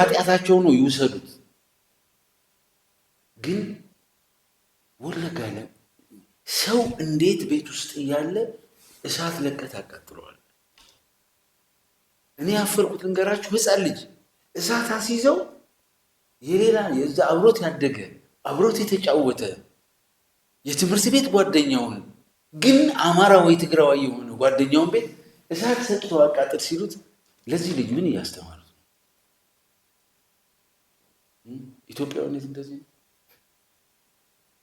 ኃጢአታቸው ነው ይውሰዱት። ግን ወለጋ ላይ ሰው እንዴት ቤት ውስጥ እያለ እሳት ለቀት ያቃጥለዋል? እኔ ያፈርኩት ልንገራችሁ። ህፃን ልጅ እሳት አስይዘው የሌላ የዛ አብሮት ያደገ አብሮት የተጫወተ የትምህርት ቤት ጓደኛውን ግን አማራ ወይ ትግራዋይ የሆነ ጓደኛውን ቤት እሳት ሰጥቶ አቃጥል ሲሉት ለዚህ ልጅ ምን እያስተማሩት ነው? ኢትዮጵያዊነት እንደዚህ ነው።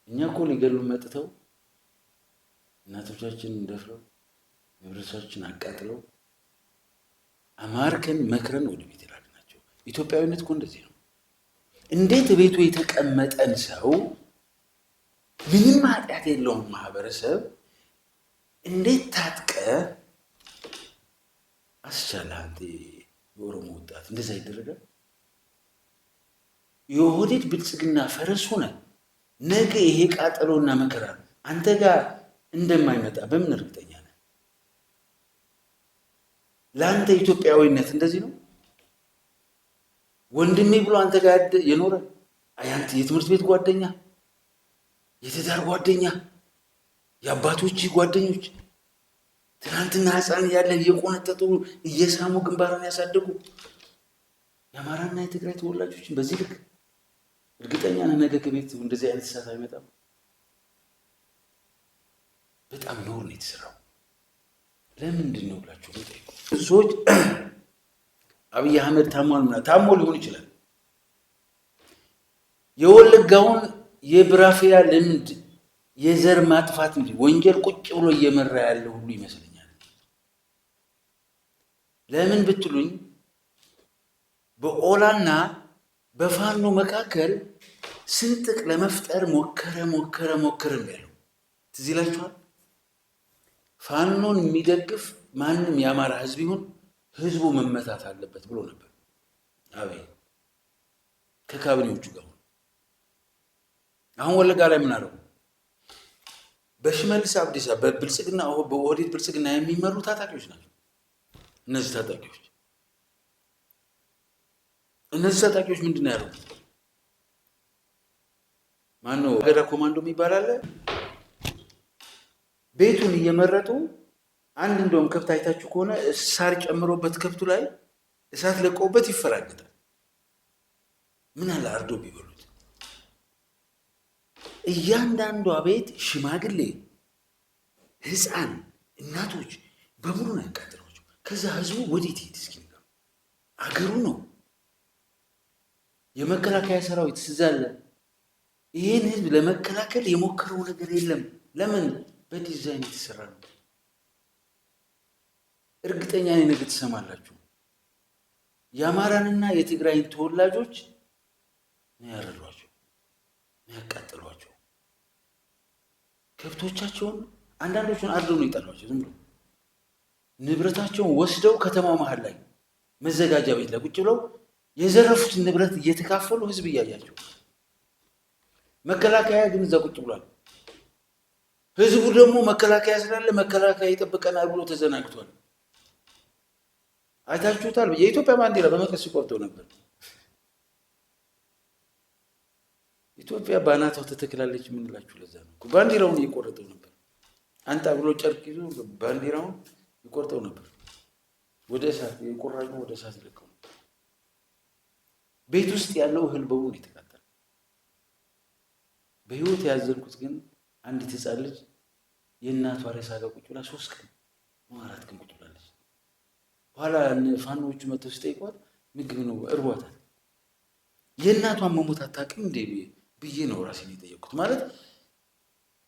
እኛ እኮ ሊገሉን መጥተው እናቶቻችንን ደፍረው ንብረታችንን አቃጥለው አማርከን መክረን ወደ ቤት የላክናቸው። ኢትዮጵያዊነት እኮ እንደዚህ ነው። እንዴት ቤቱ የተቀመጠን ሰው ምንም ኃጢአት የለውም ማህበረሰብ እንዴት ታጥቀ አስቻለ? አንተ የኦሮሞ ወጣት እንደዛ ይደረጋል? የኦህዴድ ብልጽግና ፈረስ ሆነ ነገ ይሄ ቃጠሎና መከራ አንተ ጋር እንደማይመጣ በምን እርግጠኛ ነህ? ለአንተ ኢትዮጵያዊነት እንደዚህ ነው? ወንድሜ ብሎ አንተ ጋር የኖረ አያንተ የትምህርት ቤት ጓደኛ፣ የትዳር ጓደኛ፣ የአባቶች ጓደኞች ትናንትና ህፃን ያለ እየቆነጠጡ እየሳሙ ግንባርን ያሳደጉ የአማራና የትግራይ ተወላጆችን በዚህ ልክ እርግጠኛ ነህ ነገ ከቤት እንደዚህ አይነት እሳት አይመጣም? በጣም ነውር ነው የተሰራው። ለምንድን ነው ብላችሁ ሰዎች አብይ አህመድ ታሞ ሊሆን ይችላል። የወለጋውን የብራፊያ ልምድ የዘር ማጥፋት እንጂ ወንጀል ቁጭ ብሎ እየመራ ያለው ሁሉ ይመስለኛል። ለምን ብትሉኝ በኦላና በፋኖ መካከል ስንጥቅ ለመፍጠር ሞከረ ያለው ትዝ ይላችኋል። ፋኖን የሚደግፍ ማንም የአማራ ህዝብ ይሁን ህዝቡ መመታት አለበት ብሎ ነበር አብይ ከካቢኔዎቹ ጋር። አሁን ወለጋ ላይ ምን አደረጉ? በሽመልስ አብዲሳ በብልጽግና በኦህዴድ ብልጽግና የሚመሩ ታጣቂዎች ናቸው። እነዚህ ታጣቂዎች ምንድን ነው ያደረጉት? ማነው አገዳ ኮማንዶ የሚባል አለ። ቤቱን እየመረጡ አንድ እንደውም ከብት አይታችሁ ከሆነ ሳር ጨምሮበት ከብቱ ላይ እሳት ለቆበት ይፈራገጣል። ምን አለ አርዶ ቢበሉት። እያንዳንዷ ቤት ሽማግሌ፣ ህፃን፣ እናቶች በሙሉ ነው ያቃጠሏቸው። ከዛ ህዝቡ ወዴት ሄድ? እስኪ አገሩ ነው። የመከላከያ ሰራዊት ስዛለ ይህን ህዝብ ለመከላከል የሞከረው ነገር የለም። ለምን? በዲዛይን የተሰራ ነው። እርግጠኛ ነኝ ነገ ትሰማላችሁ። የአማራንና የትግራይን ተወላጆች ነው ያረዷቸው፣ ነው ያቃጠሏቸው። ከብቶቻቸውን አንዳንዶቹን አርደው ነው ይጣሏቸው። ዝም ብሎ ንብረታቸውን ወስደው ከተማው መሀል ላይ መዘጋጃ ቤት ላይ ቁጭ ብለው የዘረፉትን ንብረት እየተካፈሉ ህዝብ እያያቸው፣ መከላከያ ግን እዛ ቁጭ ብሏል። ህዝቡ ደግሞ መከላከያ ስላለ መከላከያ ይጠብቀናል ብሎ ተዘናግቷል። አይታችሁታል። የኢትዮጵያ ባንዲራ በመቀስ ሲቆርጠው ነበር። ኢትዮጵያ ባናቷ ተተክላለች የምንላችሁ ለዛ ነው። ባንዲራውን እየቆረጠው ነበር። አንተ ብሎ ጨርቅ ይዞ ባንዲራውን ይቆርጠው ነበር። ወደ እሳት የቆራኙ ወደ እሳት ይለቀው ነበር። ቤት ውስጥ ያለው እህል በሙሉ የተቃጠለ። በህይወት ያዘንኩት ግን አንዲት ህፃን ልጅ የእናቷ ሬሳ ጋር ቁጭ ብላ 3 ቀን 4 ቀን ቁጭ ብላለች። በኋላ ፋኖቹ መጥተው ሲጠይቋት ምግብ ነው እርቧታል። የእናቷን መሞት አታውቅም እንዴ ብዬ ነው ራሴን የጠየቅኩት። ማለት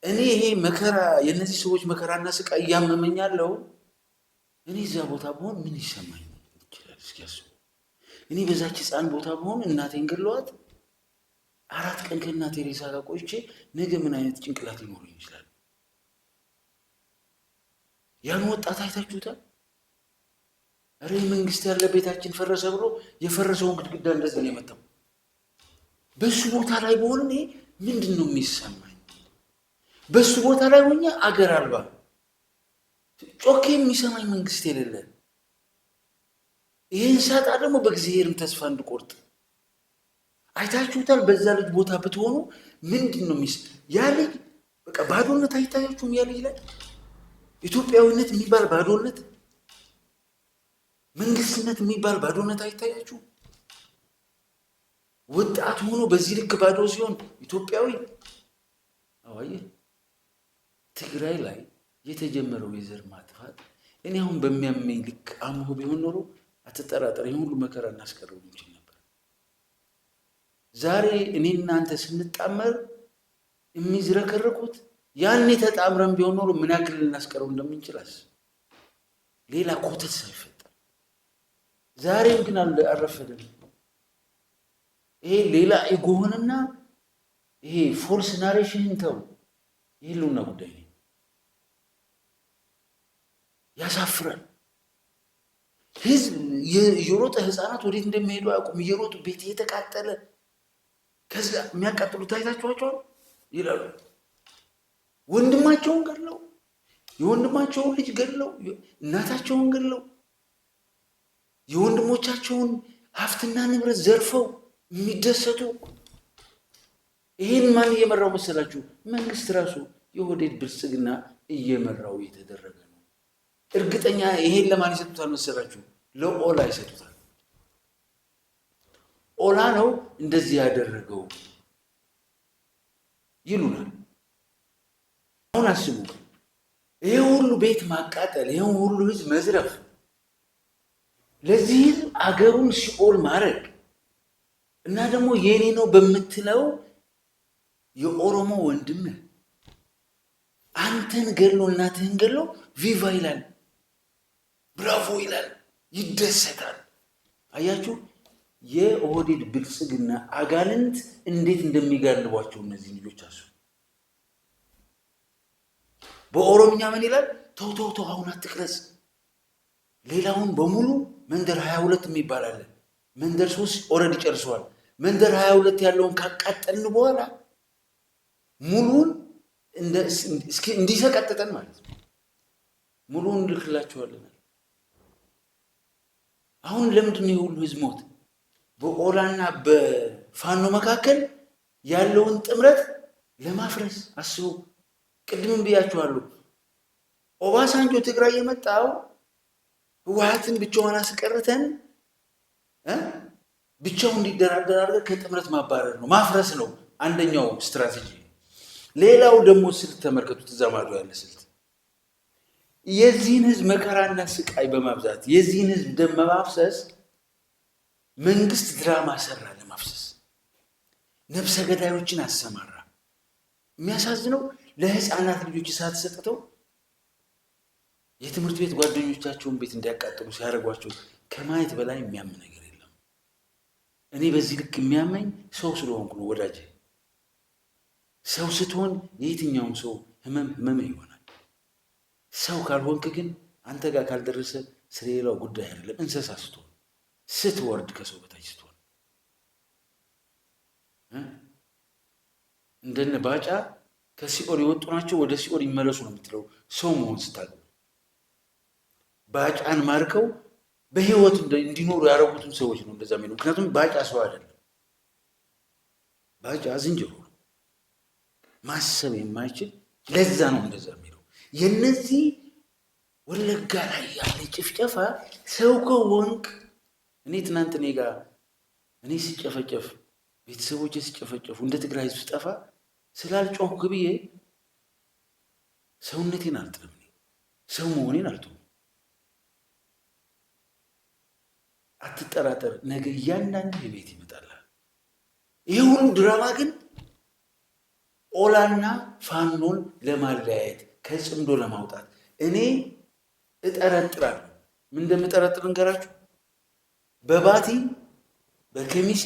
እኔ ይሄ መከራ የእነዚህ ሰዎች መከራና ስቃይ እያመመኛለው። እኔ እዛ ቦታ ብሆን ምን ይሰማኝ ይችላል? እስኪ አስቡ። እኔ በዛች ህፃን ቦታ ብሆን እናቴን ገለዋት 4 ቀን ከእናቴ ሬሳ ጋር ቆይቼ ነገ ምን አይነት ጭንቅላት ሊኖረኝ ይችላል? ያን ወጣት አይታችሁታል? እረ መንግስት ያለ ቤታችን ፈረሰ ብሎ የፈረሰውን ግድግዳ እንደዚህ ነው የመጣው። በሱ ቦታ ላይ በሆነ እኔ ምንድን ነው የሚሰማኝ? በሱ ቦታ ላይ ሆኜ አገር አልባ ጮኬ የሚሰማኝ መንግስት የሌለ፣ ይህን ሳጣ ደግሞ በእግዚአብሔርም ተስፋ እንድቆርጥ አይታችሁታል። በዛ ልጅ ቦታ ብትሆኑ ምንድን ነው ያ ልጅ በቃ ባዶነት አይታያችሁም? ያ ልጅ ላይ ኢትዮጵያዊነት የሚባል ባዶነት፣ መንግስትነት የሚባል ባዶነት አይታያችሁም? ወጣት ሆኖ በዚህ ልክ ባዶ ሲሆን ኢትዮጵያዊ አዋየ ትግራይ ላይ የተጀመረው የዘር ማጥፋት እኔ አሁን በሚያመኝ ልክ አምሆ ቢሆን ኖሮ አትጠራጠር ይሄን ሁሉ መከራ እናስቀረው እንችል ነበር። ዛሬ እኔ እናንተ ስንጣመር የሚዝረከረኩት ያኔ ተጣምረን ቢሆን ኖሮ ምን ያክል ልናስቀረው እንደምንችላስ ሌላ ኮተት ሳይፈጠር። ዛሬም ግን አልረፈደም። ይሄ ሌላ ኢጎህንና ይሄ ፎልስ ናሬሽንን ተው። ይሄ ህልውና ጉዳይ ነው። ያሳፍራል። ህዝብ እየሮጠ ህፃናት ወዴት እንደሚሄዱ አያውቁም። እየሮጡ ቤት እየተቃጠለ ከዛ የሚያቃጥሉት አይታችኋቸዋል ይላሉ። ወንድማቸውን ገድለው የወንድማቸውን ልጅ ገድለው እናታቸውን ገድለው የወንድሞቻቸውን ሀብትና ንብረት ዘርፈው የሚደሰቱ። ይሄን ማን እየመራው መሰላችሁ? መንግስት ራሱ የኦህዴድ ብልጽግና እየመራው የተደረገ ነው። እርግጠኛ ይሄን ለማን ይሰጡታል መሰላችሁ? ለኦላ ይሰጡታል። ኦላ ነው እንደዚህ ያደረገው ይሉናል። አሁን አስቡ፣ ይሄ ሁሉ ቤት ማቃጠል፣ ይሄ ሁሉ ህዝብ መዝረፍ፣ ለዚህ ህዝብ አገሩን ሲኦል ማድረግ እና ደግሞ የኔ ነው በምትለው የኦሮሞ ወንድም አንተን ገሎ እናትህን ገሎ ቪቫ ይላል፣ ብራቮ ይላል፣ ይደሰታል። አያችሁ የኦህዴድ ብልጽግና አጋንንት እንዴት እንደሚጋልቧቸው እነዚህ ልጆች አሱ። በኦሮምኛ ምን ይላል? ተው ተው ተው አሁን አትቅረጽ። ሌላውን በሙሉ መንደር 22 የሚባል አለ። መንደር 3 ኦልሬዲ ጨርሰዋል። መንደር 22 ያለውን ካቃጠልን በኋላ ሙሉን እስኪ እንዲሰቀጥጠን ማለት ነው ሙሉን እንልክላቸዋለን። አሁን ለምንድን ነው የሁሉ ህዝብ ሞት? በኦላና በፋኖ መካከል ያለውን ጥምረት ለማፍረስ አስቡ። ቅድምም ብያችኋለሁ። ኦባሳንጆ ትግራይ የመጣው ህወሓትን ብቻዋን አስቀርተን ብቻው እንዲደራደር አድርገን ከጥምረት ማባረር ነው፣ ማፍረስ ነው አንደኛው ስትራቴጂ። ሌላው ደግሞ ስልት ተመልከቱት፣ እዛ ማዶ ያለ ስልት የዚህን ህዝብ መከራና ስቃይ በማብዛት የዚህን ህዝብ ደም በማፍሰስ መንግስት ድራማ ሰራ ለማፍሰስ፣ ነፍሰ ገዳዮችን አሰማራ። የሚያሳዝነው ለህፃናት ልጆች እሳት ሰጥተው የትምህርት ቤት ጓደኞቻቸውን ቤት እንዲያቃጥሉ ሲያደርጓቸው ከማየት በላይ የሚያም ነገር የለም። እኔ በዚህ ልክ የሚያመኝ ሰው ስለሆንኩ ነው ወዳጄ። ሰው ስትሆን የየትኛውም ሰው ህመም ይሆናል። ሰው ካልሆንክ ግን አንተ ጋር ካልደረሰ ስለሌላው ጉዳይ አይደለም። እንስሳ ስትሆን ስትወርድ ከሰው በታች ስትሆን እንደነ ባጫ ከሲኦል የወጡ ናቸው ወደ ሲኦል ይመለሱ ነው የምትለው ሰው መሆን ስታል። ባጫን ማርከው በህይወት እንዲኖሩ ያደረጉትን ሰዎች ነው እንደዛ የሚለው። ምክንያቱም ባጫ ሰው አይደለም፣ ባጫ ዝንጀሮ ነው፣ ማሰብ የማይችል ለዛ ነው እንደዛ የሚለው። የነዚህ ወለጋ ላይ ያለ ጭፍጨፋ ሰው ከወንቅ እኔ ትናንት እኔ ሲጨፈጨፍ ቤተሰቦቼ ሲጨፈጨፉ እንደ ትግራይ ህዝብ ስጠፋ ስላልጮኩ ብዬ ሰውነቴን አልጥልም፣ ሰው መሆኔን አልተውም። አትጠራጠር፣ ነገ እያንዳንዱ የቤት ይመጣላል። ይህ ሁሉ ድራማ ግን ኦላና ፋኖን ለማለያየት ከጽምዶ ለማውጣት እኔ እጠረጥራለሁ። ምን እንደምጠረጥር እንገራችሁ። በባቲ በከሚሴ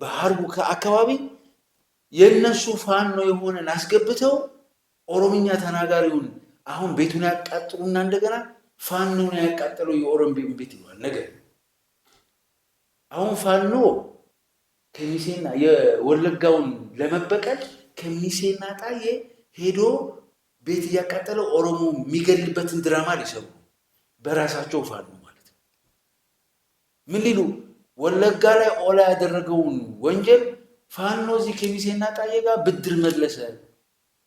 በሀርቡ አካባቢ የነሱ ፋኖ የሆነን አስገብተው ኦሮምኛ ተናጋሪውን አሁን ቤቱን ያቃጥሉና እንደገና ፋኖን ያቃጠለው የኦሮምቤን ቤት ይሏል ነገር። አሁን ፋኖ ከሚሴና የወለጋውን ለመበቀል ከሚሴና ጣዬ ሄዶ ቤት እያቃጠለው ኦሮሞ የሚገልበትን ድራማ ሊሰሩ በራሳቸው ፋኖ ማለት ነው። ምን ሊሉ ወለጋ ላይ ኦላ ያደረገውን ወንጀል ፋኖ እዚህ ከሚሴና ጣዬ ጋር ብድር መለሰ።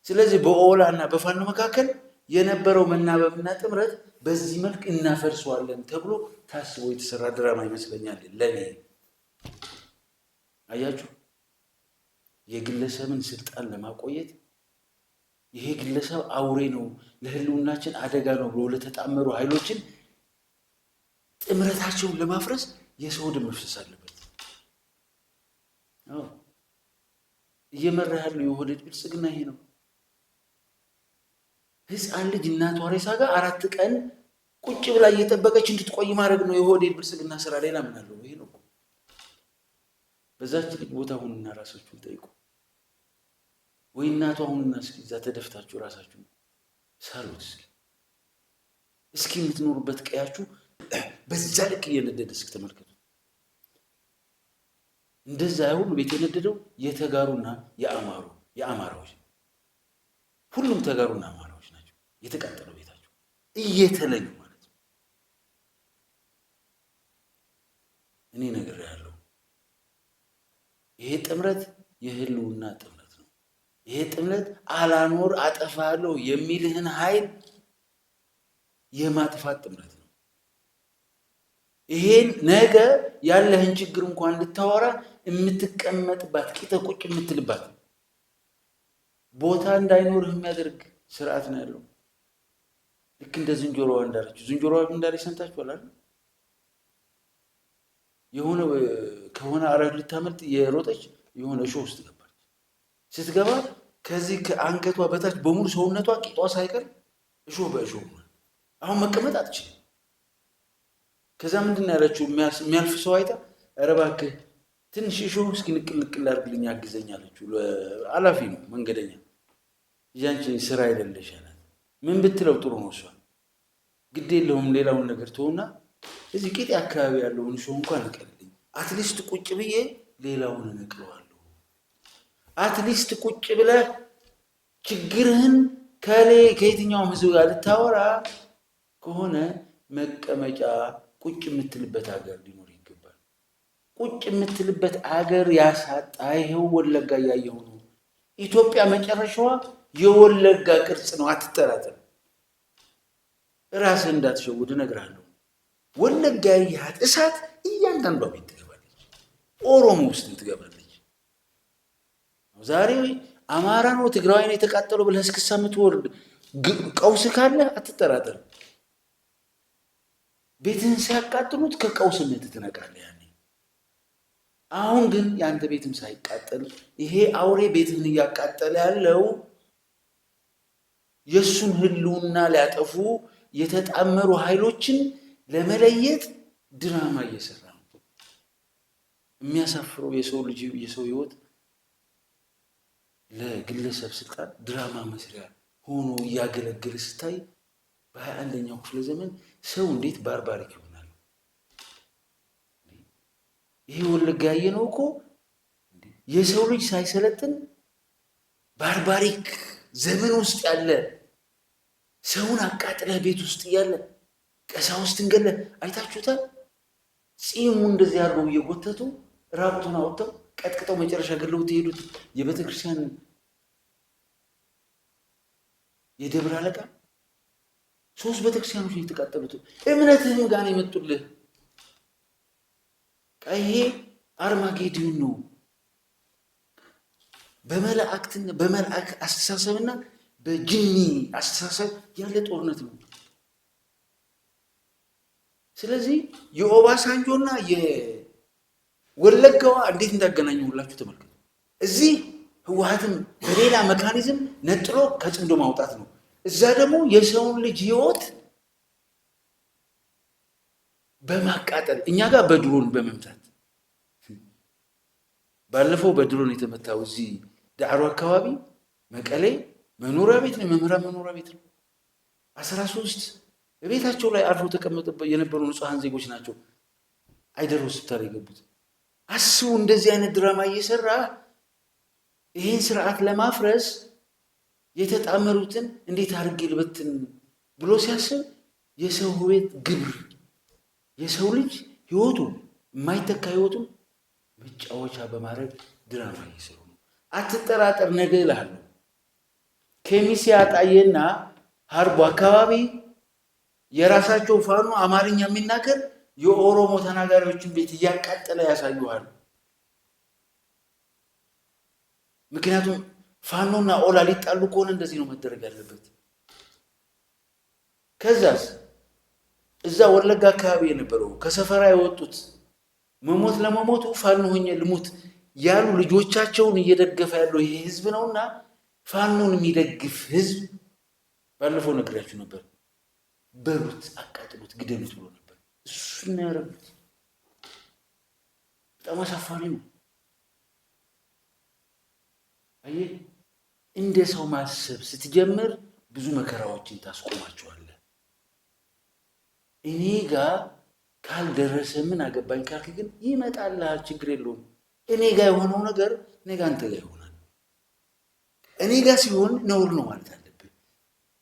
ስለዚህ በኦላ እና በፋኖ መካከል የነበረው መናበብና ጥምረት በዚህ መልክ እናፈርሰዋለን ተብሎ ታስቦ የተሰራ ድራማ ይመስለኛል ለኔ። አያችሁ፣ የግለሰብን ስልጣን ለማቆየት ይሄ ግለሰብ አውሬ ነው፣ ለህልውናችን አደጋ ነው ብሎ ለተጣመሩ ኃይሎችን ጥምረታቸውን ለማፍረስ የሰው ደም መፍሰስ አለበት። አዎ፣ እየመራ ያለው የኦህዴድ ብልጽግና ይሄ ነው። ህፃን ልጅ እናቷ ሬሳ ጋር 4 ቀን ቁጭ ብላ እየጠበቀች እንድትቆይ ማድረግ ነው የኦህዴድ ብልጽግና ስራ። ሌላ ምን አለው? ይሄ ነው። በዛች ልጅ ቦታ ሁኑና ራሳችሁን ጠይቁ። ወይ እናቷ ሁኑና እስኪ እዛ ተደፍታችሁ ራሳችሁን ሳሉት። እስኪ የምትኖሩበት ቀያችሁ በዛ ልክ እየነደደ እስኪ ተመልከቱ። እንደዛ ሁሉ ቤት የነደደው የተጋሩና የአማራዎች ሁሉም ተጋሩና አማራዎች ናቸው የተቃጠለው ቤታቸው እየተለዩ ማለት ነው። እኔ ነገር ያለው ይሄ ጥምረት የህልውና ጥምረት ነው። ይሄ ጥምረት አላኖር አጠፋለሁ የሚልህን ኃይል የማጥፋት ጥምረት ነው። ይሄን ነገ ያለህን ችግር እንኳን እንድታወራ የምትቀመጥባት ቂጠ ቁጭ የምትልባት ቦታ እንዳይኖርህ የሚያደርግ ስርዓት ነው ያለው። ልክ እንደ ዝንጀሮዋ እንዳለችው ዝንጀሮዋ እንዳለች ሰምታችኋል አይደል? የሆነ ከሆነ አረግ ልታመልጥ የሮጠች የሆነ እሾህ ውስጥ ገባች። ስትገባ ከዚህ ከአንገቷ በታች በሙሉ ሰውነቷ ቂጧ ሳይቀር እሾህ በእሾህ ነው። አሁን መቀመጥ አትችልም። ከዛ ምንድን ነው ያለችው? የሚያልፍ ሰው አይታ ኧረ እባክህ ትንሽ እሾህ እስኪ ንቅል አድርግልኝ አግዘኝ አለችው። አላፊ ነው መንገደኛ። ያንቺ ስራ አይደለሽ አላት። ምን ብትለው ጥሩ ነው? እሷ ግድ የለውም ሌላውን ነገር ተውና እዚህ ቂጤ አካባቢ ያለውን እሾህ እንኳን ንቀልልኝ፣ አትሊስት ቁጭ ብዬ ሌላውን እነቅለዋለሁ። አትሊስት ቁጭ ብለህ ችግርህን ከየትኛውም ህዝብ ጋር ልታወራ ከሆነ መቀመጫ ቁጭ የምትልበት ሀገር ሊኖር ይገባል። ቁጭ የምትልበት አገር ያሳጣ ይሄው ወለጋ እያየሁ ነው። ኢትዮጵያ መጨረሻዋ የወለጋ ቅርጽ ነው። አትጠራጠር። ራስህ እንዳትሸውድ እነግርሃለሁ። ወለጋ ያያት እሳት እያንዳንዷ ቤት ትገባለች፣ ኦሮሞ ውስጥ ትገባለች። ዛሬ አማራ ነው ትግራዋይ ነው የተቃጠለው ብለህ እስክሳ የምትወርድ ቀውስ ካለ አትጠራጠር። ቤትህን ሲያቃጥሉት ከቀውስነት ትነቃለህ ያኔ። አሁን ግን የአንተ ቤትም ሳይቃጠል ይሄ አውሬ ቤትህን እያቃጠለ ያለው የእሱን ህልውና ሊያጠፉ የተጣመሩ ኃይሎችን ለመለየት ድራማ እየሰራ ነው። የሚያሳፍረው የሰው ህይወት ለግለሰብ ስልጣን ድራማ መስሪያ ሆኖ እያገለገለ ስታይ በ21ኛው ክፍለ ዘመን ሰው እንዴት ባርባሪክ ይሆናል? ይሄ ወለጋ ያየነው እኮ የሰው ልጅ ሳይሰለጥን ባርባሪክ ዘመን ውስጥ ያለ ሰውን አቃጥለህ ቤት ውስጥ እያለ ቀሳውስትን ገለህ አይታችሁታል። ጺሙ እንደዚህ አድርገው እየጎተቱ ራቁቱን አወጥተው ቀጥቅጠው መጨረሻ ገለው ትሄዱት የቤተክርስቲያን የደብረ አለቃ 3 ቤተክርስቲያኖች የተቃጠሉት እምነትህን ጋር ነው የመጡልህ። ይሄ አርማጌዶን ነው። በመላእክ አስተሳሰብና በጅኒ አስተሳሰብ ያለ ጦርነት ነው። ስለዚህ የኦባሳንጆና የወለጋዋ እንዴት እንዳገናኙ ሁላችሁ ተመልከቱ። እዚህ ህወሓትም በሌላ መካኒዝም ነጥሎ ከጽምዶ ማውጣት ነው። እዛ ደግሞ የሰውን ልጅ ህይወት በማቃጠል እኛ ጋር በድሮን በመምታት ባለፈው በድሮን የተመታው እዚህ ዳዕሮ አካባቢ መቀሌ መኖሪያ ቤት ነው፣ መምህራን መኖሪያ ቤት ነው። 13 በቤታቸው ላይ አርፎ ተቀምጠው የነበሩ ንጹሃን ዜጎች ናቸው አይደር ሆስፒታል የገቡት። አስቡ፣ እንደዚህ አይነት ድራማ እየሰራ ይሄን ስርዓት ለማፍረስ የተጣመሩትን እንዴት አድርጌ ልበትን ብሎ ሲያስብ የሰው ህይወት ግብር፣ የሰው ልጅ ህይወቱ የማይተካ ህይወቱን መጫወቻ በማድረግ ድራማ እየሰሩ ነው። አትጠራጠር፣ ነገ እልሃለሁ ከሚሴ አጣዬና ሀርቦ አካባቢ የራሳቸው ፋኖ አማርኛ የሚናገር የኦሮሞ ተናጋሪዎችን ቤት እያቃጠለ ያሳዩሃል። ምክንያቱም ፋኖና ኦላ ሊጣሉ ከሆነ እንደዚህ ነው መደረግ ያለበት። ከዛስ እዛ ወለጋ አካባቢ የነበረው ከሰፈራ የወጡት መሞት ለመሞቱ ፋኖ ሆኜ ልሙት ያሉ ልጆቻቸውን እየደገፈ ያለው ይሄ ህዝብ ነውና ፋኖን የሚደግፍ ህዝብ ባለፈው ነግሬያችሁ ነበር። በሩት፣ አቃጥሉት፣ ግደሉት ብሎ ነበር። እሱን ያረጉት በጣም አሳፋሪ ነው። አየህ፣ እንደ ሰው ማሰብ ስትጀምር ብዙ መከራዎችን ታስቆማቸዋለህ። እኔ ጋር ካልደረሰ ምን አገባኝ ካልክ ግን ይመጣልሃል፣ ችግር የለውም። እኔ ጋር የሆነው ነገር እኔ ጋር አንተ ጋር ይሆናል። እኔ ጋር ሲሆን ነውር ነው ማለት አለብህ።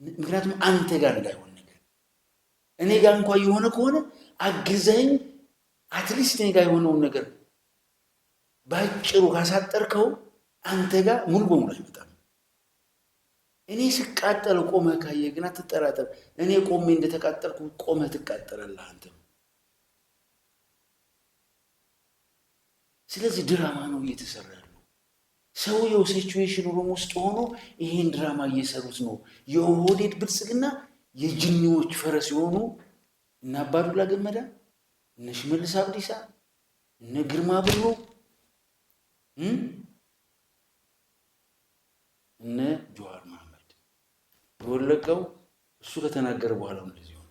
ምክንያቱም አንተ ጋር እንዳይሆን ነገር እኔ ጋር እንኳን የሆነ ከሆነ አግዘኝ፣ አትሊስት እኔ ጋር የሆነውን ነገር ባጭሩ ካሳጠርከው አንተ ጋር ሙሉ በሙሉ አይመጣም። እኔ ስቃጠል ቆመህ ካየህ ግን አትጠራጠር፣ እኔ ቆሜ እንደተቃጠልኩ ቆመህ ትቃጠላለህ አንተም። ስለዚህ ድራማ ነው እየተሰራ ያለው። ሰውየው ሲቹዌሽን ሩም ውስጥ ሆኖ ይሄን ድራማ እየሰሩት ነው። የኦህዴድ ብልጽግና የጅኒዎች ፈረስ የሆኑ እነ አባዱላ ገመዳ፣ እነ ሽመልስ አብዲሳ፣ እነ ግርማ ብሩ፣ እነ ጀዋር መሐመድ የወለቀው እሱ ከተናገረ በኋላ ነው እንደዚህ ሆነ።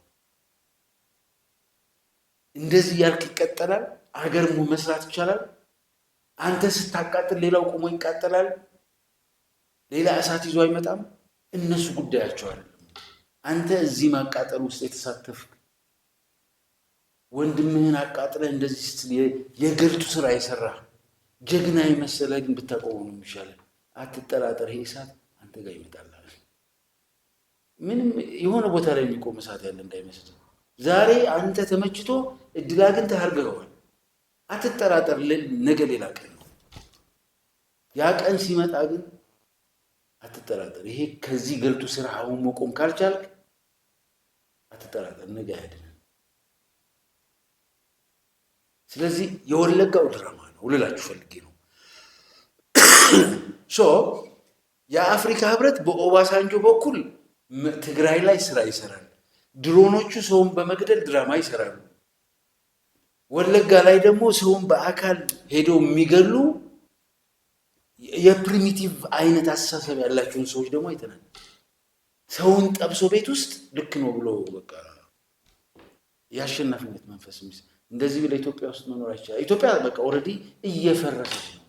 እንደዚህ ያልክ ይቀጠላል። ሀገር መስራት ይቻላል። አንተ ስታቃጥል ሌላው ቆሞ ይቃጠላል። ሌላ እሳት ይዞ አይመጣም። እነሱ ጉዳያቸው አይደለም። አንተ እዚህ ማቃጠል ውስጥ የተሳተፍክ ወንድምህን አቃጥለህ እንደዚህ ስትል የገልጡ ስራ የሰራህ ጀግና የመሰለህ ግን ብታቆመው ነው የሚሻለው። አትጠራጠር፣ ይሄ እሳት አንተ ጋር ይመጣል። ምንም የሆነ ቦታ ላይ የሚቆም እሳት ያለ እንዳይመስል። ዛሬ አንተ ተመችቶ እድል አግኝተህ አድርገኸዋል። አትጠራጠር፣ ነገ ሌላ ቀን ነው። ያ ቀን ሲመጣ ግን አትጠራጠር። ይሄ ከዚህ ገልጡ ስራ አሁን መቆም ካልቻልክ አትጠራጠር፣ ነገ አይደለም። ስለዚህ የወለጋው ድራማ ነው ልላችሁ ፈልጌ ነው። የአፍሪካ ህብረት በኦባሳንጆ በኩል ትግራይ ላይ ስራ ይሰራል። ድሮኖቹ ሰውን በመግደል ድራማ ይሰራሉ። ወለጋ ላይ ደግሞ ሰውን በአካል ሄደው የሚገሉ የፕሪሚቲቭ አይነት አስተሳሰብ ያላቸውን ሰዎች ደግሞ አይተናል። ሰውን ጠብሶ ቤት ውስጥ ልክ ነው ብሎ በቃ የአሸናፊነት መንፈስ እንደዚህ ብለ ኢትዮጵያ ውስጥ መኖር አይቻልም። ኢትዮጵያ በቃ ኦልሬዲ እየፈረሰች ነው።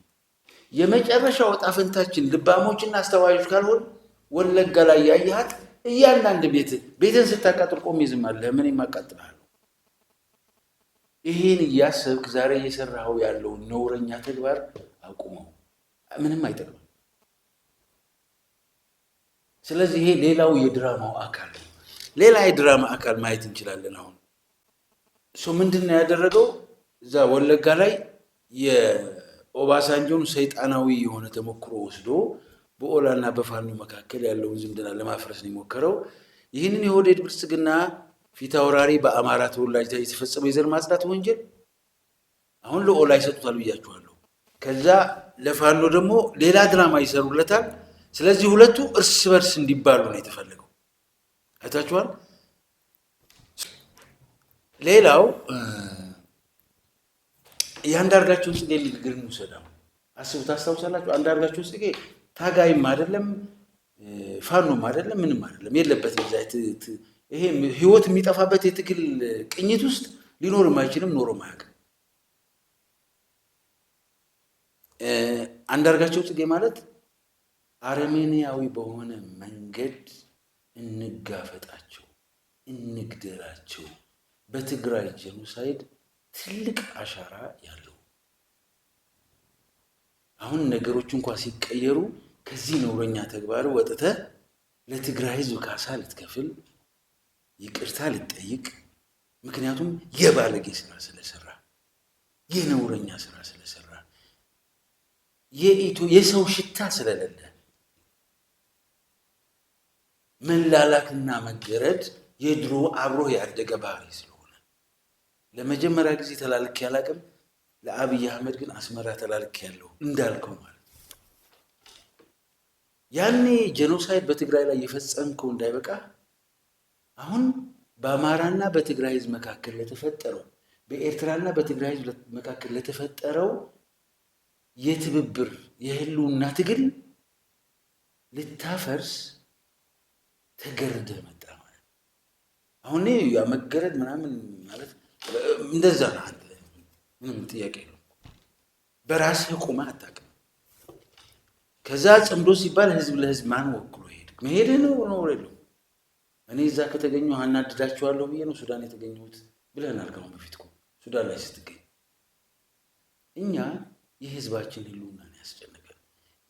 የመጨረሻው ዕጣ ፈንታችን ልባሞችና አስተዋዮች ካልሆን ወለጋ ላይ ያያት እያንዳንድ ቤትን ስታቃጥል ቆሜ ዝም አለ። ምን ይማቃጥላል? ይሄን እያሰብክ ዛሬ እየሰራው ያለው ነውረኛ ተግባር አቁመው፣ ምንም አይጠቅምም። ስለዚህ ይሄ ሌላው የድራማው አካል ሌላ የድራማ አካል ማየት እንችላለን። አሁን ምንድነው ያደረገው? እዛ ወለጋ ላይ የኦባሳንጆን ሰይጣናዊ የሆነ ተሞክሮ ወስዶ በኦላና በፋኖ መካከል ያለውን ዝምድና ለማፍረስ ነው የሞከረው። ይህንን የኦህዴድ ብልጽግና ፊት አውራሪ በአማራ ተወላጅ ላይ የተፈጸመው የዘር ማጽዳት ወንጀል አሁን ለኦላ ይሰጡታል ብያችኋለሁ። ከዛ ለፋኖ ደግሞ ሌላ ድራማ ይሰሩለታል። ስለዚህ ሁለቱ እርስ በርስ እንዲባሉ ነው የተፈለገው። አይታችኋል። ሌላው የአንዳርጋቸው ጽጌ ንግግር እንውሰደው። አስቡ፣ ታስታውሳላችሁ? አንዳርጋቸው ጽጌ ታጋይም አይደለም ፋኖም አይደለም ምንም አይደለም፣ የለበትም። ይሄ ህይወት የሚጠፋበት የትግል ቅኝት ውስጥ ሊኖርም አይችልም፣ ኖሮም አያውቅም። አንዳርጋቸው ጽጌ ማለት አረመኔያዊ በሆነ መንገድ እንጋፈጣቸው፣ እንግደላቸው፣ በትግራይ ጄኖሳይድ ትልቅ አሻራ ያለው አሁን ነገሮች እንኳን ሲቀየሩ ከዚህ ነውረኛ ተግባር ወጥተህ ለትግራይ ህዝብ ካሳ ልትከፍል ይቅርታ ልትጠይቅ፣ ምክንያቱም የባለጌ ስራ ስለሰራ የነውረኛ ስራ ስለሰራ የሰው ሽታ ስለሌለ መላላክና መገረድ የድሮ አብሮ ያደገ ባህሪ ስለሆነ ለመጀመሪያ ጊዜ ተላልክ ያላቅም ለአብይ አህመድ ግን አስመራ ተላልክ ያለው እንዳልከው ማለት ያኔ ጄኖሳይድ በትግራይ ላይ የፈጸምከው እንዳይበቃ አሁን በአማራና በትግራይ ህዝብ መካከል ለተፈጠረው በኤርትራና በትግራይ ህዝብ መካከል ለተፈጠረው የትብብር የህልውና ትግል ልታፈርስ ተገርደ መጣ ማለት አሁን ያ መገረድ ምናምን ማለት እንደዛ ነው። አንተ ምንም ጥያቄ ነው። በራስህ ቆመህ አታውቅም። ከዛ ጽምዶ ሲባል ህዝብ ለህዝብ ማን ወክሎ መሄድ ነው አይደለም። እኔ እዛ ከተገኘሁ አናድዳቸዋለሁ ብዬ ነው ሱዳን የተገኘሁት ብለናል ከአሁን በፊት እኮ ሱዳን ላይ ስትገኝ እኛ የህዝባችን ህልውና ነው ያስጨነቀን።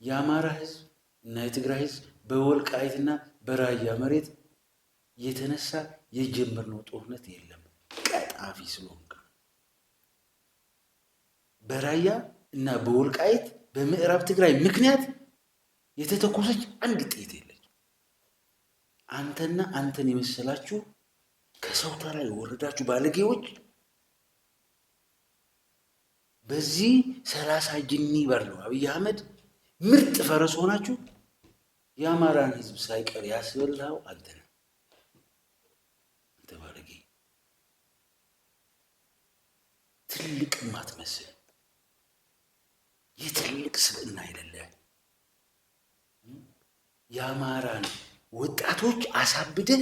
የአማራ ህዝብ እና የትግራይ ህዝብ በወልቃይትና በራያ መሬት የተነሳ የጀመርነው ጦርነት የለም። ቀጣፊ ስለሆንክ በራያ እና በወልቃይት በምዕራብ ትግራይ ምክንያት የተተኮሰች አንድ ጥይት የለች። አንተና አንተን የመሰላችሁ ከሰው ተራ የወረዳችሁ ባለጌዎች በዚህ 30 ጅኒ ባለው አብይ አህመድ ምርጥ ፈረስ ሆናችሁ የአማራን ህዝብ ሳይቀር ያስበላው አንተ ነህ። አንተ ባለጌ ትልቅ ማትመስል የትልቅ ስብዕና አይደለ። የአማራን ወጣቶች አሳብደህ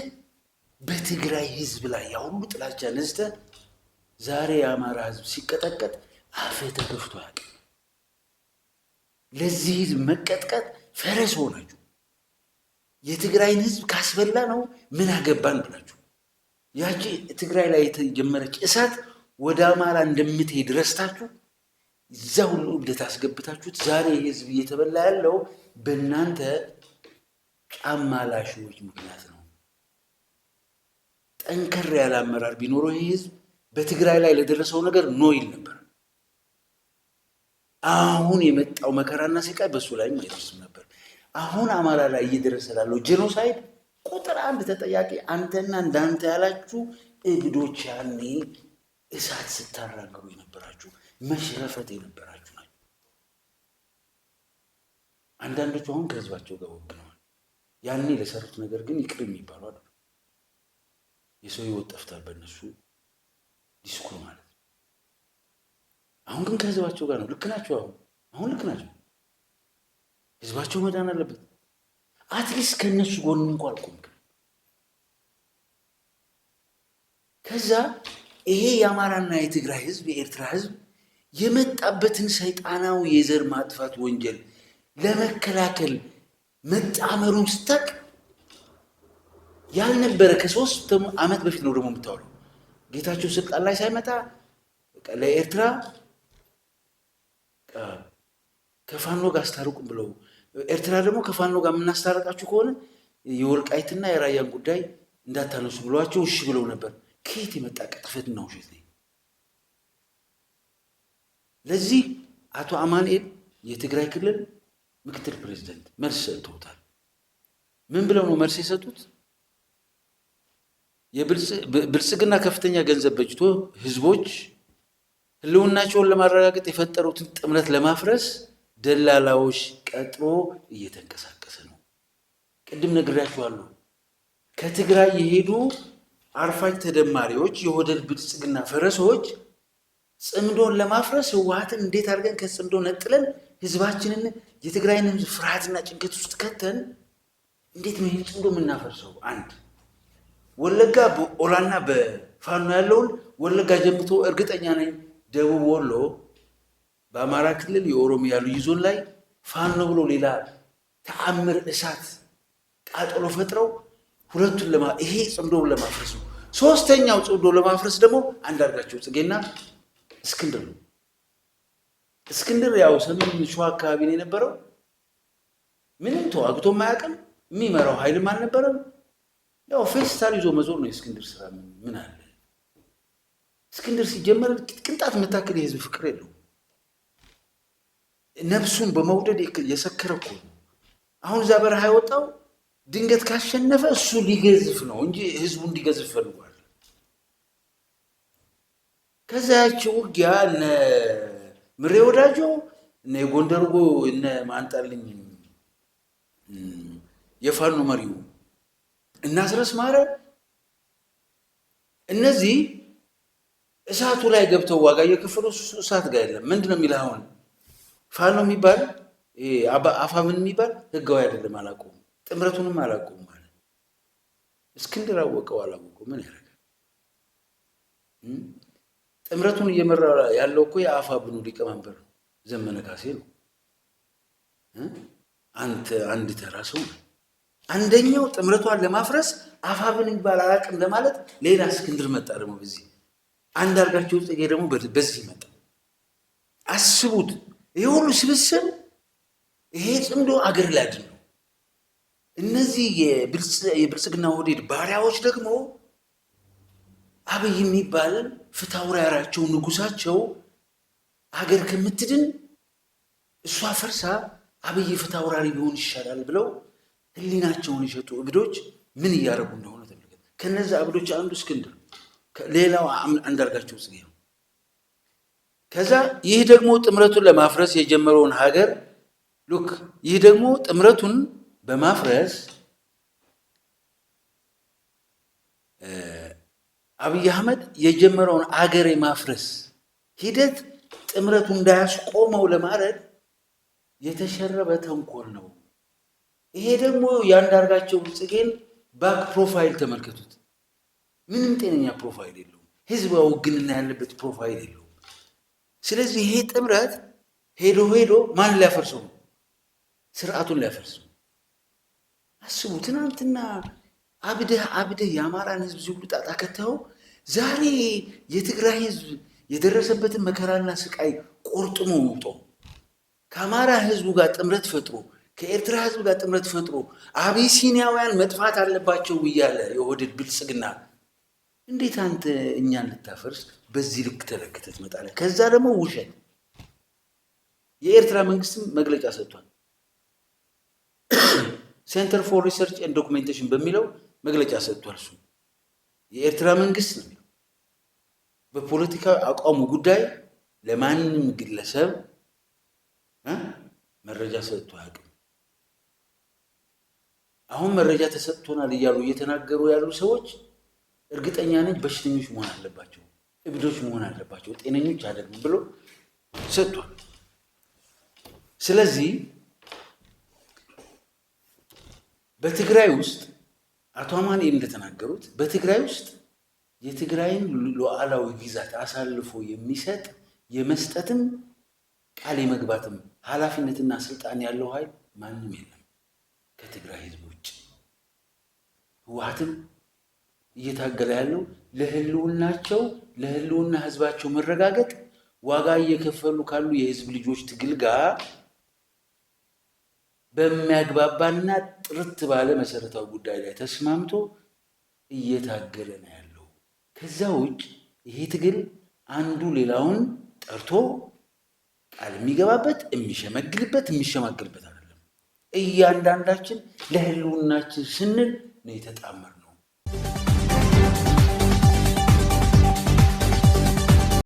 በትግራይ ህዝብ ላይ ያሁሉ ጥላቻ ነዝተህ ዛሬ የአማራ ህዝብ ሲቀጠቀጥ አፍህ ተከፍቶ ያውቃል። ለዚህ ህዝብ መቀጥቀጥ ፈረስ ሆናችሁ የትግራይን ህዝብ ካስበላ ነው ምን አገባን ብላችሁ ያቺ ትግራይ ላይ የተጀመረች እሳት ወደ አማራ እንደምትሄድ ረስታችሁ እዛ ሁሉ እብደት አስገብታችሁት ዛሬ ህዝብ እየተበላ ያለው በእናንተ ጫማ ላሾች ምክንያት ነው። ጠንከር ያለ አመራር ቢኖረው ይህ ህዝብ በትግራይ ላይ ለደረሰው ነገር ኖ ይል ነበር። አሁን የመጣው መከራና ስቃይ በሱ ላይም አይደርስም ነበር። አሁን አማራ ላይ እየደረሰ ላለው ጄኖሳይድ ቁጥር 1 ተጠያቂ አንተና እንዳንተ ያላችሁ እብዶች ያኔ እሳት ስታራገሩ የነበራችሁ መሽረፈት የነበራችሁ ናቸው። አንዳንዶቹ አሁን ከህዝባቸው ጋር ወግነዋል። ያኔ ለሰሩት ነገር ግን ይቅር የሚባሉ አይደለም። የሰው ህይወት ጠፍቷል በእነሱ ዲስኩር ማለት ነው። አሁን ግን ከህዝባቸው ጋር ነው። ልክ ናቸው። አሁን ልክ ናቸው። ህዝባቸው መዳን አለበት። አትሊስት ከነሱ ጎን እንኳን አልቆምክ። ከዛ ይሄ የአማራና የትግራይ ህዝብ የኤርትራ ህዝብ የመጣበትን ሰይጣናዊ የዘር ማጥፋት ወንጀል ለመከላከል መጣመሩን ስታቅ ያልነበረ ከ3 ዓመት በፊት ነው ደግሞ የምታወራው። ጌታቸው ስልጣን ላይ ሳይመጣ ለኤርትራ ከፋኖ ጋር አስታርቁም ብለው ኤርትራ ደግሞ ከፋኖ ጋር የምናስታርቃችሁ ከሆነ የወልቃይትና የራያን ጉዳይ እንዳታነሱ ብሏቸው እሺ ብለው ነበር። ከየት የመጣ ቅጥፈትና ውሸት ነው? ለዚህ አቶ አማኑኤል የትግራይ ክልል ምክትል ፕሬዝዳንት መልስ ሰጥተውታል። ምን ብለው ነው መልስ የሰጡት? የብልጽግና ከፍተኛ ገንዘብ በጅቶ ህዝቦች ህልውናቸውን ለማረጋገጥ የፈጠሩትን ጥምረት ለማፍረስ ደላላዎች ቀጥሮ እየተንቀሳቀሰ ነው። ቅድም ነግሬያችኋለሁ። ከትግራይ የሄዱ አርፋጅ ተደማሪዎች የወደድ ብልጽግና ፈረሶች ጽምዶን ለማፍረስ ህወሓትን እንዴት አድርገን ከጽምዶ ነጥለን ህዝባችንን የትግራይን ህዝብ ፍርሃትና ጭንቀት ውስጥ ከተን እንዴት ነው ጽምዶ የምናፈርሰው? አንድ ወለጋ በኦላና በፋኖ ያለውን ወለጋ ጀምቶ እርግጠኛ ነኝ ደቡብ ወሎ በአማራ ክልል የኦሮሚያ ልዩ ዞን ላይ ፋኖ ብሎ ሌላ ተአምር እሳት ቃጠሎ ፈጥረው ሁለቱን ይሄ ጽምዶውን ለማፍረስ ነው። ሶስተኛው ጽምዶ ለማፍረስ ደግሞ አንዳርጋቸው ጽጌና እስክንድር ነው። እስክንድር ያው ሰሜን ሸዋ አካባቢ ነው የነበረው። ምንም ተዋግቶ ማያውቅም። የሚመራው ኃይልም አልነበረም። ያው ፌስታል ይዞ መዞር ነው የእስክንድር ስራ። ምን አለ እስክንድር ሲጀመር ቅንጣት የምታክል የህዝብ ፍቅር የለው። ነፍሱን በመውደድ የሰከረ እኮ ነው። አሁን እዛ በረሃ የወጣው ድንገት ካሸነፈ እሱ ሊገዝፍ ነው እንጂ ህዝቡ እንዲገዝፍ ፈልጓል። ከዛች ውጊያ እነ ምሬ ወዳጆ እነ የጎንደርጎ እነ ማንጣልኝ የፋኖ መሪው እና አስረስ ማረ እነዚህ እሳቱ ላይ ገብተው ዋጋ እየከፈሉ እሳት ጋር የለም። ምንድን ነው የሚልህ አሁን ፋኖ የሚባል አፋምን የሚባል ህጋዊ አይደለም፣ አላውቀውም፣ ጥምረቱንም አላውቀውም ማለት እስክንድር አወቀው አላወቀው ምን ያደርጋል? ጥምረቱን እየመራ ያለው እኮ የአፋብኑ ሊቀመንበር ዘመነ ካሴ ነው። አንተ አንድ ተራ ሰው ነው። አንደኛው ጥምረቷን ለማፍረስ አፋብን የሚባል አላውቅም ለማለት ሌላ እስክንድር መጣ። ደግሞ በዚህ አንዳርጋቸው ጽጌ ደግሞ በዚህ መጣ። አስቡት፣ ይሄ ሁሉ ስብስብ፣ ይሄ ጽምዶ አገር ላድን ነው። እነዚህ የብልጽግና ወዴድ ባሪያዎች ደግሞ አብይ የሚባል ፍትሐውራሪ ያራቸው ንጉሳቸው አገር ከምትድን እሷ ፈርሳ አብይ ፍትሐውራሪ ቢሆን ይሻላል ብለው ህሊናቸውን የሸጡ እብዶች ምን እያደረጉ እንደሆነ ተመልከት። ከነዛ እብዶች አንዱ እስክንድር፣ ሌላው አንዳርጋቸው ጽጌ ነው። ከዛ ይህ ደግሞ ጥምረቱን ለማፍረስ የጀመረውን ሀገር ሉክ ይህ ደግሞ ጥምረቱን በማፍረስ አብይ አህመድ የጀመረውን አገር የማፍረስ ሂደት ጥምረቱ እንዳያስቆመው ለማድረግ የተሸረበ ተንኮል ነው። ይሄ ደግሞ የአንዳርጋቸው ጽጌን ባክ ፕሮፋይል ተመልከቱት። ምንም ጤነኛ ፕሮፋይል የለውም። ህዝባዊ ውግንና ያለበት ፕሮፋይል የለውም። ስለዚህ ይሄ ጥምረት ሄዶ ማን ሊያፈርሰው ነው? ስርዓቱን ሊያፈርሰው። አስቡ፣ ትናንትና አብደህ የአማራን ህዝብ ዚሁ ጣጣ ከተኸው ዛሬ የትግራይ ህዝብ የደረሰበትን መከራና ስቃይ ቆርጥሞ ውጦ ከአማራ ህዝቡ ጋር ጥምረት ፈጥሮ ከኤርትራ ህዝብ ጋር ጥምረት ፈጥሮ አቢሲኒያውያን መጥፋት አለባቸው እያለ የወደድ ብልጽግና እንዴት አንተ እኛን ልታፈርስ በዚህ ልክ ተለክተህ ትመጣለህ? ከዛ ደግሞ ውሸት። የኤርትራ መንግስትም መግለጫ ሰጥቷል። ሴንተር ፎር ሪሰርች ኤንድ ዶክሜንቴሽን በሚለው መግለጫ ሰጥቷል። እሱ የኤርትራ መንግስት ነው በፖለቲካዊ አቋሙ ጉዳይ ለማንም ግለሰብ መረጃ ሰጥቶ አያውቅም። አሁን መረጃ ተሰጥቶናል እያሉ እየተናገሩ ያሉ ሰዎች እርግጠኛ ነኝ በሽተኞች መሆን አለባቸው፣ እብዶች መሆን አለባቸው፣ ጤነኞች አይደሉም ብሎ ሰጥቷል። ስለዚህ በትግራይ ውስጥ አቶ አማኑኤል እንደተናገሩት በትግራይ ውስጥ የትግራይን ሉዓላዊ ግዛት አሳልፎ የሚሰጥ የመስጠትም ቃል የመግባትም ኃላፊነትና ስልጣን ያለው ኃይል ማንም የለም ከትግራይ ህዝብ ውጭ። ህወሓትም እየታገለ ያለው ለህልውና ህዝባቸው መረጋገጥ ዋጋ እየከፈሉ ካሉ የህዝብ ልጆች ትግል ጋር በሚያግባባና ጥርት ባለ መሰረታዊ ጉዳይ ላይ ተስማምቶ እየታገለ ነው ያለው። ከዛ ውጭ ይሄ ትግል አንዱ ሌላውን ጠርቶ ቃል የሚገባበት የሚሸማግልበት አይደለም። እያንዳንዳችን ለህልውናችን ስንል ነው የተጣመርነው።